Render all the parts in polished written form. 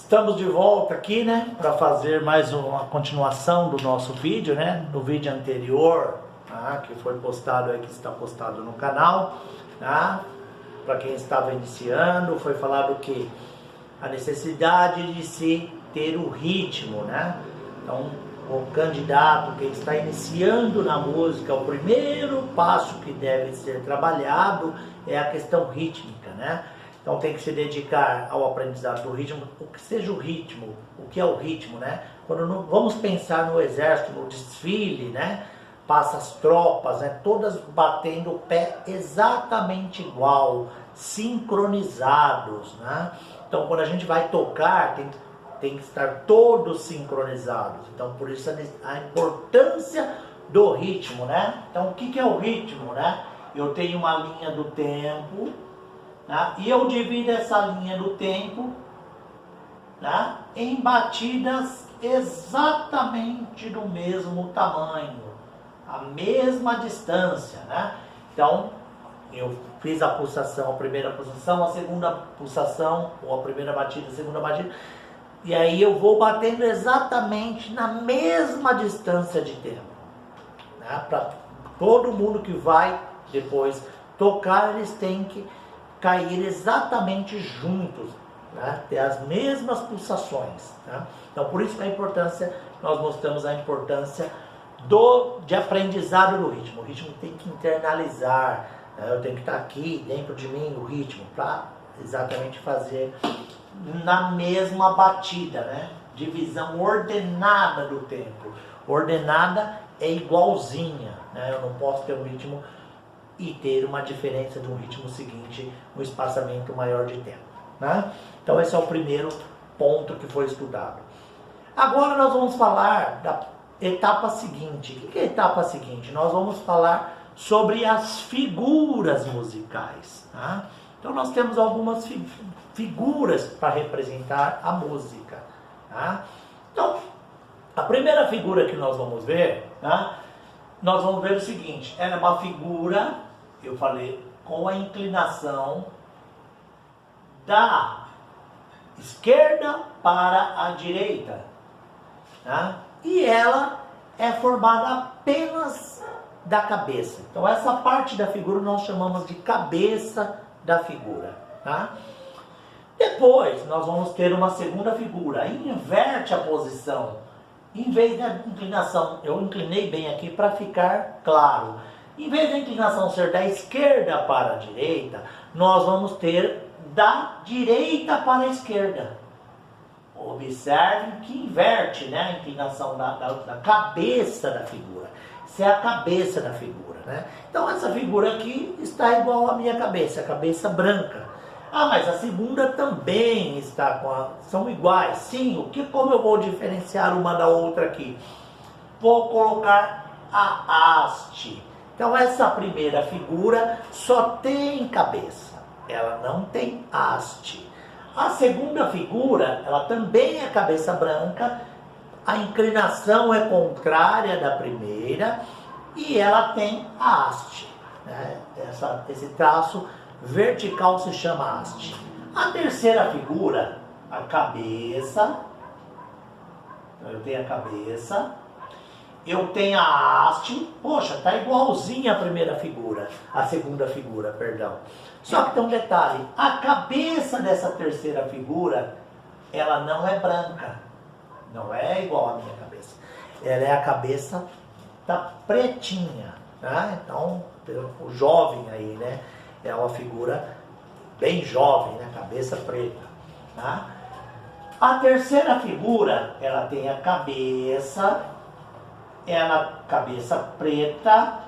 Estamos de volta aqui, né, para fazer mais uma continuação do nosso vídeo, né, no vídeo anterior, tá, que foi postado aí, que está postado no canal, tá, para quem estava iniciando, foi falado que a necessidade de se ter o ritmo, né, então o candidato que está iniciando na música, o primeiro passo que deve ser trabalhado é a questão rítmica, né. Então tem que se dedicar ao aprendizado do ritmo, o que seja o ritmo, o que é o ritmo, né? Vamos pensar no exército, no desfile, né? Passa as tropas, né? Todas batendo o pé exatamente igual, sincronizados, né? Então quando a gente vai tocar, tem que estar todos sincronizados. Então por isso a importância do ritmo, né? Então o que é o ritmo, né? Eu tenho uma linha do tempo, né? E eu divido essa linha do tempo, né, em batidas exatamente do mesmo tamanho, a mesma distância, né? Então, eu fiz a pulsação, a primeira pulsação, a segunda pulsação, ou a primeira batida, a segunda batida, e aí eu vou batendo exatamente na mesma distância de tempo, né? Para todo mundo que vai depois tocar, eles têm que cair exatamente juntos, né? Ter as mesmas pulsações, né? Então por isso a importância, nós mostramos a importância de aprendizado do ritmo. O ritmo tem que internalizar, né? Eu tenho que estar aqui dentro de mim o ritmo para exatamente fazer na mesma batida, né? Divisão ordenada do tempo. Ordenada é igualzinha, né? Eu não posso ter um ritmo e ter uma diferença de um ritmo seguinte, um espaçamento maior de tempo, né? Então esse é o primeiro ponto que foi estudado. Agora nós vamos falar da etapa seguinte. O que é a etapa seguinte? Nós vamos falar sobre as figuras musicais, tá? Então nós temos algumas figuras para representar a música, tá? Então a primeira figura que nós vamos ver, tá? Nós vamos ver o seguinte, ela é uma figura, eu falei, com a inclinação da esquerda para a direita, tá? E ela é formada apenas da cabeça. Então essa parte da figura nós chamamos de cabeça da figura, tá? Depois nós vamos ter uma segunda figura, inverte a posição. Em vez da inclinação, eu inclinei bem aqui para ficar claro. Em vez da inclinação ser da esquerda para a direita, nós vamos ter da direita para a esquerda. Observe que inverte, né, a inclinação da cabeça da figura. Isso é a cabeça da figura, né? Então essa figura aqui está igual à minha cabeça, a cabeça branca. Ah, mas a segunda também está são iguais. Sim, como eu vou diferenciar uma da outra aqui? Vou colocar a haste. Então essa primeira figura só tem cabeça, ela não tem haste. A segunda figura, ela também é cabeça branca, a inclinação é contrária da primeira e ela tem a haste, né? Esse traço vertical se chama haste. A terceira figura, a cabeça. Então eu tenho a cabeça, eu tenho a haste. Poxa, tá igualzinha a primeira figura, a segunda figura, perdão. Só que tem um detalhe, a cabeça dessa terceira figura, ela não é branca, não é igual à minha cabeça. Ela é a cabeça da pretinha, né? Então, o jovem aí, né? É uma figura bem jovem, né? Cabeça preta, tá? A terceira figura, ela tem a cabeça preta,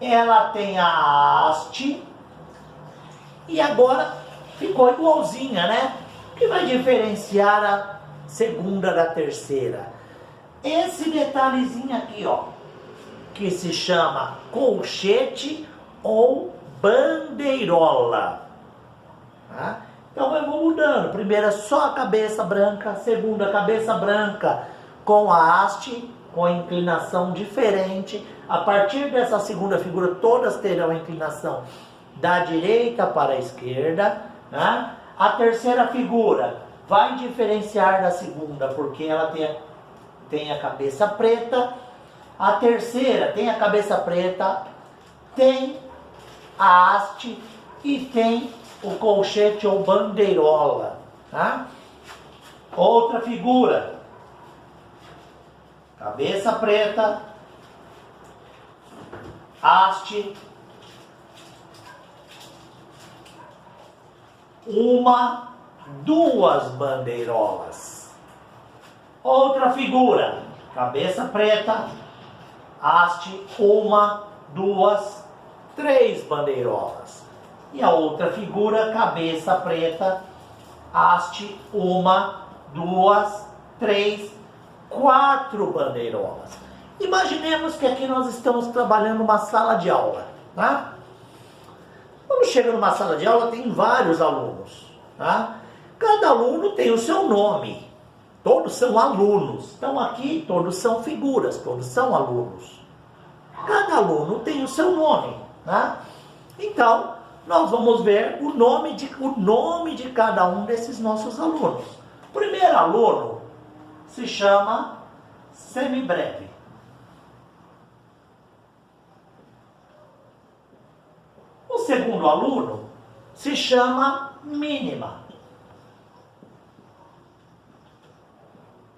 ela tem a haste, e agora ficou igualzinha, né? O que vai diferenciar a segunda da terceira? Esse detalhezinho aqui, ó, que se chama colchete ou bandeirola, tá? Então eu vou mudando. Primeira só a cabeça branca, segunda cabeça branca com a haste, com a inclinação diferente. A partir dessa segunda figura, todas terão a inclinação da direita para a esquerda, né? A terceira figura vai diferenciar da segunda, porque ela tem a cabeça preta. A terceira tem a cabeça preta, tem a haste e tem o colchete ou bandeirola. Tá? Outra figura, cabeça preta, haste, duas bandeirolas. Outra figura, cabeça preta, haste, duas, três bandeirolas. E a outra figura, cabeça preta, haste, duas, três, quatro bandeirolas. Imaginemos que aqui nós estamos trabalhando uma sala de aula, tá? Quando chega numa sala de aula tem vários alunos, tá? Cada aluno tem o seu nome, todos são alunos. Então aqui todos são figuras, todos são alunos. Cada aluno tem o seu nome, tá? Então nós vamos ver o nome de cada um desses nossos alunos. O primeiro aluno se chama semibreve. O segundo aluno se chama mínima.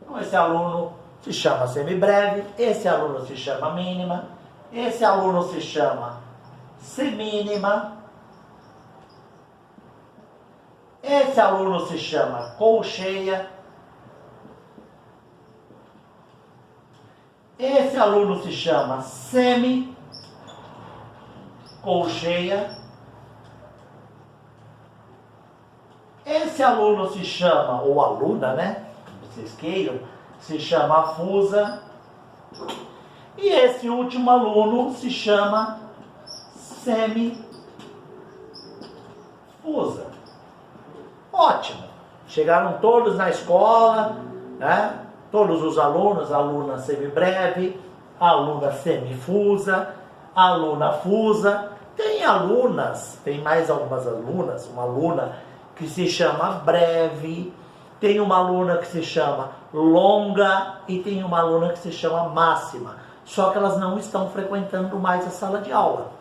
Então esse aluno se chama semibreve, esse aluno se chama mínima, esse aluno se chama semínima, esse aluno se chama colcheia, esse aluno se chama semi-colcheia, esse aluno se chama, ou aluna, né? Vocês queiram, se chama fusa, e esse último aluno se chama semi-fusa. Ótimo! Chegaram todos na escola, né? Todos os alunos, aluna semibreve, aluna semifusa, aluna fusa. Tem alunas, tem mais algumas alunas, uma aluna que se chama breve, tem uma aluna que se chama longa e tem uma aluna que se chama máxima. Só que elas não estão frequentando mais a sala de aula.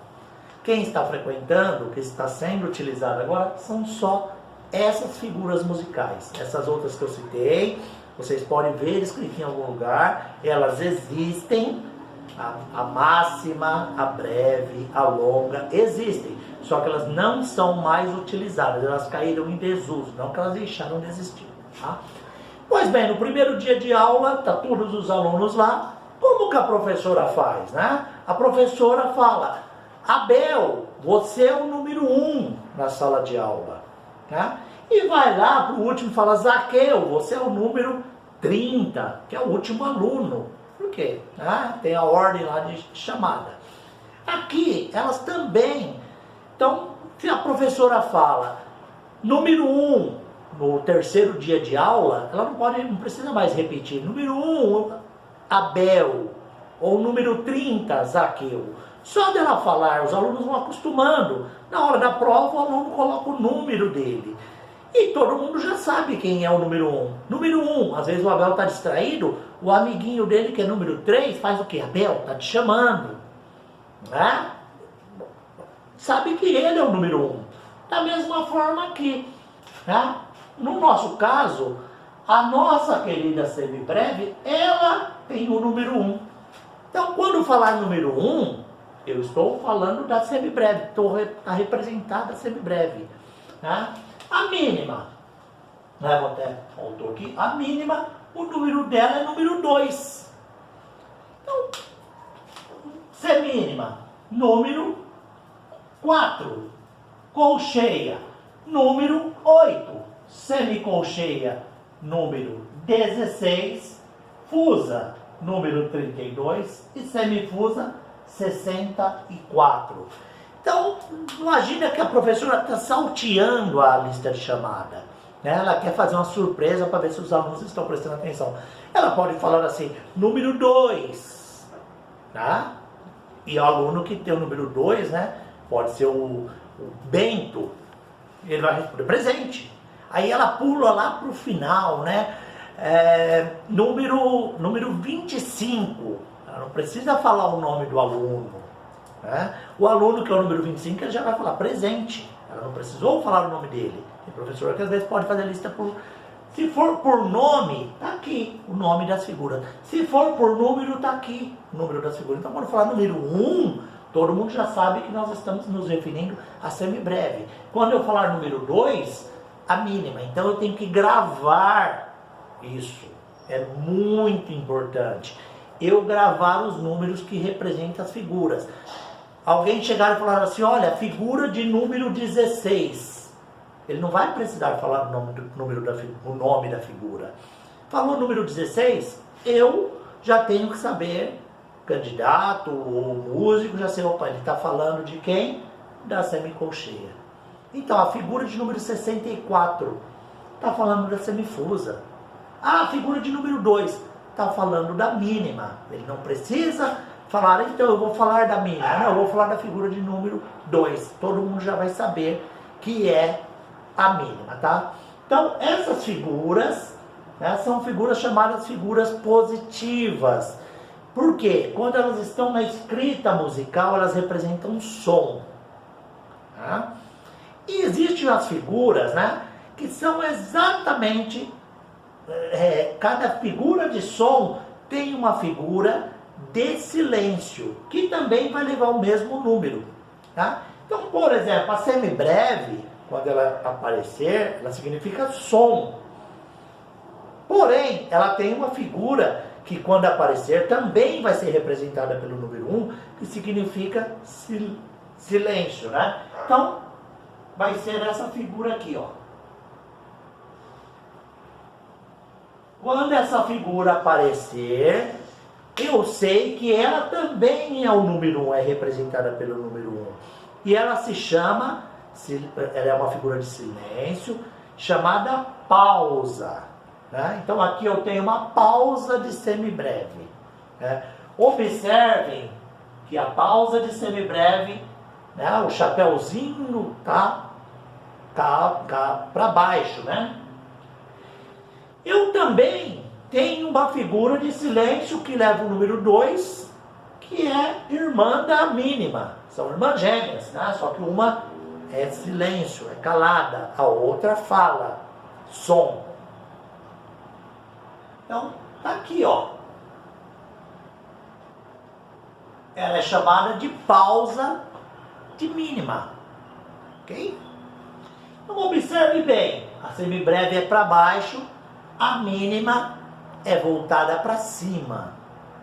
Quem está frequentando, que está sendo utilizado agora, são só essas figuras musicais. Essas outras que eu citei, vocês podem ver escrito em algum lugar, elas existem, a máxima, a breve, a longa, existem. Só que elas não são mais utilizadas, elas caíram em desuso, não que elas deixaram de existir. Tá? Pois bem, no primeiro dia de aula, tá todos os alunos lá, como que a professora faz, né? A professora fala, Abel, você é o número 1 na sala de aula, né? E vai lá para o último e fala, Zaqueu, você é o número 30, que é o último aluno. Por quê? Ah, tem a ordem lá de chamada. Aqui, elas também. Então, se a professora fala, número 1, no terceiro dia de aula, ela não precisa mais repetir. Número 1, Abel. Ou número 30, Zaqueu. Só dela falar, os alunos vão acostumando. Na hora da prova, o aluno coloca o número dele. E todo mundo já sabe quem é o número 1. Número 1, às vezes o Abel está distraído, o amiguinho dele, que é número 3, faz o quê? Abel, está te chamando. Né? Sabe que ele é o número 1. Da mesma forma aqui. Né? No nosso caso, a nossa querida semibreve, ela tem o número 1. Então, quando falar número 1, eu estou falando da semibreve, está representada a semibreve. Né? A mínima, né? Vou até faltou aqui, a mínima, o número dela é número 2. Então, semínima, número 4. Colcheia, número 8. Semicolcheia, número 16. Fusa, número 32. E semifusa, 64. Então, imagina que a professora está salteando a lista de chamada. Né? Ela quer fazer uma surpresa para ver se os alunos estão prestando atenção. Ela pode falar assim, número 2. Tá? E o aluno que tem o número 2, né? Pode ser o Bento. Ele vai responder presente. Aí ela pula lá para o final, né? Número 25. Ela não precisa falar o nome do aluno, né? O aluno que é o número 25, ele já vai falar presente. Ela não precisou falar o nome dele. Tem professor que às vezes pode fazer lista por... Se for por nome, tá aqui o nome das figuras. Se for por número, tá aqui o número das figuras. Então, quando falar número 1, todo mundo já sabe que nós estamos nos referindo a semibreve. Quando eu falar número 2, a mínima. Então, eu tenho que gravar isso. É muito importante. Eu gravar os números que representam as figuras. Alguém chegar e falar assim, olha, figura de número 16. Ele não vai precisar falar o nome da figura. Falou o número 16, eu já tenho que saber, candidato ou músico, já sei, opa, ele está falando de quem? Da semicolcheia. Então, a figura de número 64 está falando da semifusa. A figura de número 2 está falando da mínima. Ele não precisa falar, então eu vou falar da mínima. Não, eu vou falar da figura de número 2. Todo mundo já vai saber que é a mínima, tá? Então, essas figuras, né, são figuras chamadas figuras positivas. Por quê? Quando elas estão na escrita musical, elas representam som. Tá? E existem as figuras, né, que são exatamente... cada figura de som tem uma figura de silêncio, que também vai levar o mesmo número. Tá? Então, por exemplo, a semibreve, quando ela aparecer, ela significa som. Porém, ela tem uma figura que quando aparecer também vai ser representada pelo número 1, que significa silêncio, né? Então, vai ser essa figura aqui, ó. Quando essa figura aparecer, eu sei que ela também é o número 1, é representada pelo número 1. E ela se chama... ela é uma figura de silêncio, chamada pausa. Né? Então aqui eu tenho uma pausa de semibreve. Né? Observem que a pausa de semibreve, né, o chapéuzinho tá para baixo. Né? Eu também tenho uma figura de silêncio que leva o número 2, que é irmã da mínima. São irmãs gêmeas, né? Só que uma é silêncio, é calada, a outra fala, som. Então, tá aqui, ó. Ela é chamada de pausa de mínima, ok? Então, observe bem, a semibreve é para baixo, a mínima é voltada para cima,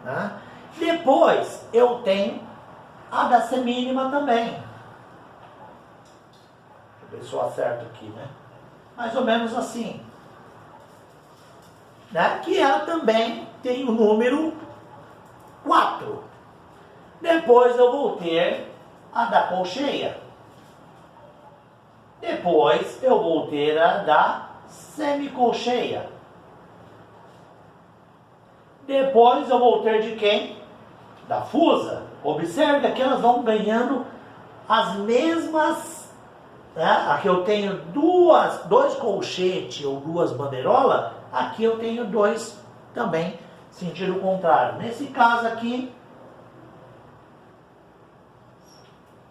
né? Depois, eu tenho a da semínima também. Ver se eu acerto aqui, né? Mais ou menos assim. Né? Que ela também tem o número 4. Depois eu vou ter a da colcheia. Depois eu vou ter a da semicolcheia. Depois eu vou ter de quem? Da fusa. Observe que elas vão ganhando as mesmas... Aqui eu tenho dois colchetes ou duas bandeirolas, aqui eu tenho 2 também, sentido contrário. Nesse caso aqui,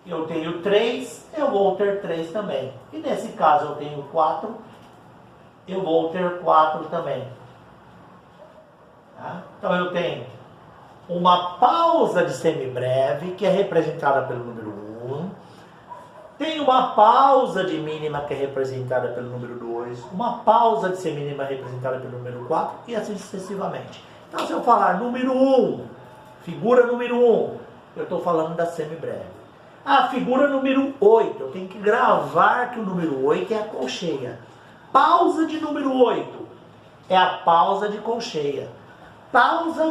eu tenho 3, eu vou ter 3 também. E nesse caso eu tenho 4, eu vou ter 4 também. Tá? Então eu tenho uma pausa de semibreve, que é representada pelo número 1. Tem uma pausa de mínima que é representada pelo número 2, uma pausa de semínima representada pelo número 4 e assim sucessivamente. Então, se eu falar número 1, figura número 1, eu estou falando da semibreve. A figura número 8, eu tenho que gravar que o número 8 é a colcheia. Pausa de número 8 é a pausa de colcheia. Pausa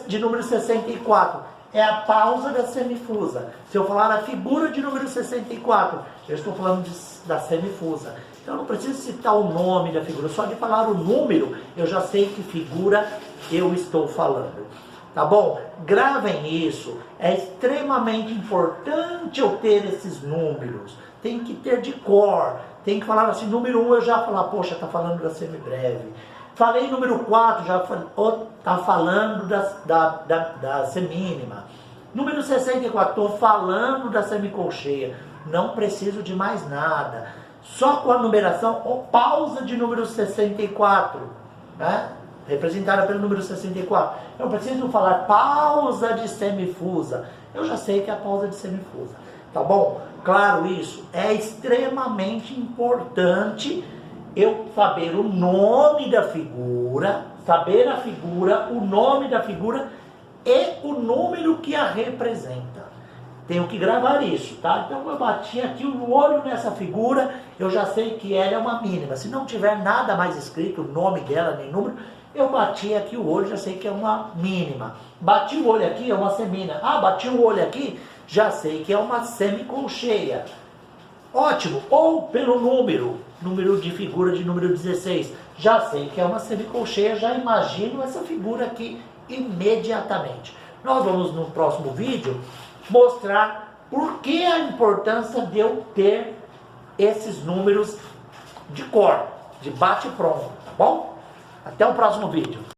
de número 64 é a pausa da semifusa. Se eu falar a figura de número 64, eu estou falando da semifusa. Então eu não preciso citar o nome da figura, só de falar o número, eu já sei que figura eu estou falando. Tá bom? Gravem isso, é extremamente importante eu ter esses números. tem que ter de cor. Tem que falar assim, número 1 eu já falar, poxa, tá falando da semibreve. Falei número 4, já tá falando da semínima. Número 64, tô falando da semicolcheia. Não preciso de mais nada. Só com a numeração ou pausa de número 64, né? Representada pelo número 64. Eu preciso falar pausa de semifusa. Eu já sei que é a pausa de semifusa. Tá bom? Claro, isso é extremamente importante eu saber o nome da figura, saber a figura, o nome da figura e o número que a representa. Tenho que gravar isso, tá? Então eu bati aqui o olho nessa figura, eu já sei que ela é uma mínima. Se não tiver nada mais escrito, o nome dela nem número, eu bati aqui o olho, já sei que é uma mínima. Bati o olho aqui, é uma semina. Ah, bati o olho aqui, já sei que é uma semicolcheia. Ótimo. Ou pelo número de figura de número 16. Já sei que é uma semicolcheia, já imagino essa figura aqui imediatamente. Nós vamos no próximo vídeo mostrar por que a importância de eu ter esses números de cor, de bate-pronto, tá bom? Até o próximo vídeo.